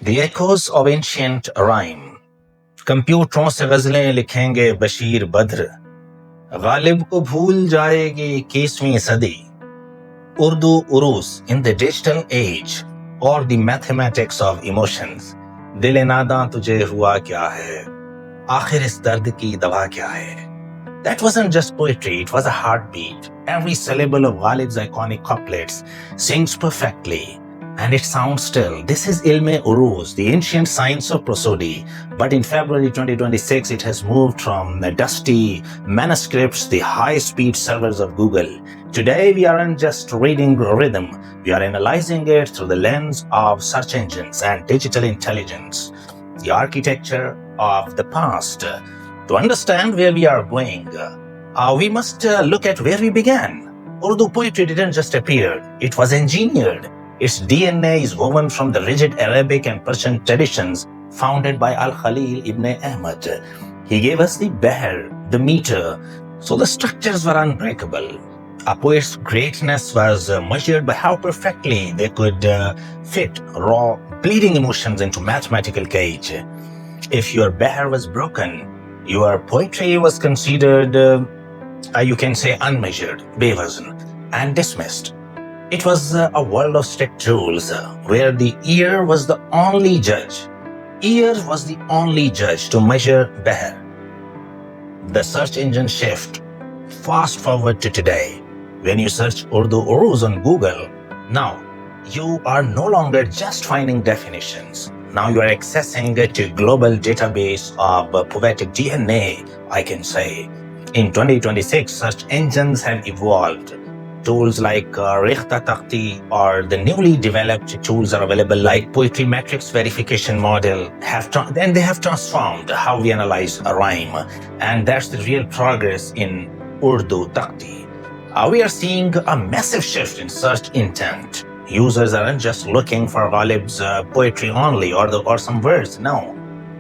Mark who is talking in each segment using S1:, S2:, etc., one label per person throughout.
S1: The echoes of ancient rhyme. कंप्यूटरों से गजलें लिखेंगे बशीर बद्र, गालिब को भूल जाएगी 21वीं सदी. Urdu uruz in the digital age, or the mathematics of emotions. दिल नादा तुझे हुआ क्या है, आखिर इस दर्द की दवा क्या है. That wasn't just poetry, it was a heartbeat. Every syllable of Ghalib's iconic couplets sings perfectly, and it sounds still. This is ilme uruz, the ancient science of prosody. But in February 2026, it has moved from the dusty manuscripts, the high-speed servers of Google. Today, we aren't just reading rhythm, we are analyzing it through the lens of search engines and digital intelligence, the architecture of the past. To understand where we are going, we must look at where we began. Urdu poetry didn't just appear, it was engineered. Its DNA is woven from the rigid Arabic and Persian traditions founded by Al-Khalil ibn Ahmad. He gave us the behr, the metre, so the structures were unbreakable. A poet's greatness was measured by how perfectly they could fit raw, bleeding emotions into mathematical gauge. If your behr was broken, your poetry was considered, you can say, unmeasured, bewazn, and dismissed. It was a world of strict rules where the ear was the only judge. Ear was the only judge to measure behr. The search engine shift. Fast forward to today. When you search Urdu uruz on Google, now you are no longer just finding definitions. Now you are accessing a global database of poetic DNA, I can say. In 2026, search engines have evolved. Tools like Mir Taqi or the newly developed tools are available like Poetry Matrix Verification Model and they have transformed how we analyze a rhyme. And that's the real progress in Urdu Taqi. We are seeing a massive shift in search intent. Users aren't just looking for Ghalib's poetry only or some words. No,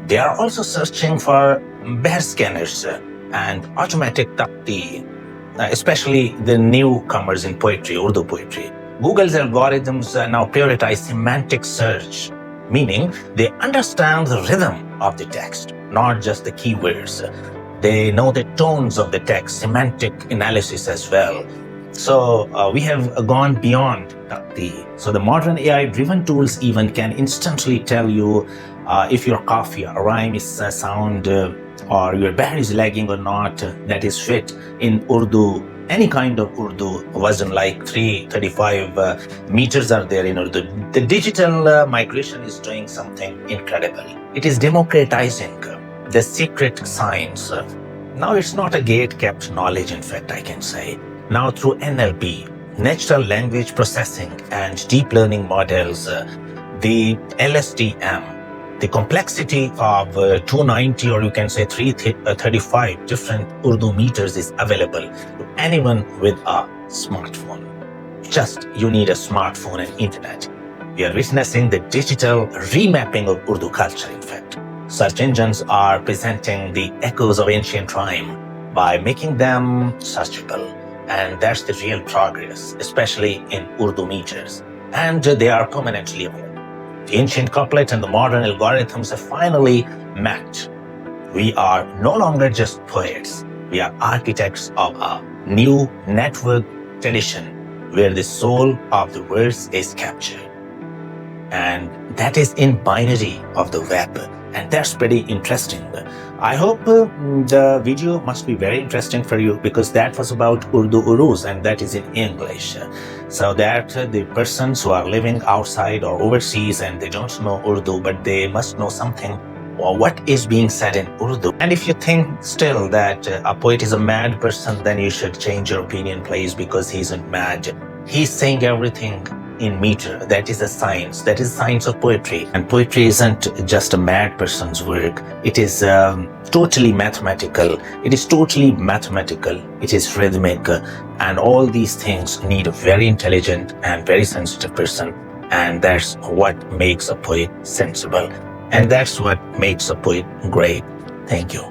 S1: they are also searching for behr scanners and automatic taqti, especially the newcomers in poetry, Urdu poetry. Google's algorithms now prioritize semantic search, meaning they understand the rhythm of the text, not just the keywords. They know the tones of the text, semantic analysis as well. So we have gone beyond Taqti. So the modern AI-driven tools even can instantly tell you if your qafiya, a rhyme is sound or your behr is lagging or not, that is fit in Urdu. Any kind of Urdu wasn't like 335 meters are there in Urdu. The digital migration is doing something incredible. It is democratizing the secret science. Now it's not a gate-kept knowledge, in fact, I can say. Now through NLP, natural language processing and deep learning models, the LSTM, the complexity of 290 or you can say 335 different Urdu meters is available to anyone with a smartphone. Just you need a smartphone and internet. We are witnessing the digital remapping of Urdu culture, in fact. Search engines are presenting the echoes of ancient rhyme by making them searchable. And that's the real progress, especially in Urdu meters. And they are permanently available. The ancient couplet and the modern algorithms have finally met. We are no longer just poets. We are architects of a new network tradition where the soul of the verse is captured. And that is in binary of the web. And that's pretty interesting. I hope the video must be very interesting for you because that was about Urdu uruz and that is in English. So that the persons who are living outside or overseas and they don't know Urdu but they must know something or what is being said in Urdu. And if you think still that a poet is a mad person, then you should change your opinion, please, because he isn't mad. He's saying everything in meter. That is a science. That is science of poetry. And poetry isn't just a mad person's work. It is totally mathematical. It is totally mathematical. It is rhythmic. And all these things need a very intelligent and very sensitive person. And that's what makes a poet sensible. And that's what makes a poet great. Thank you.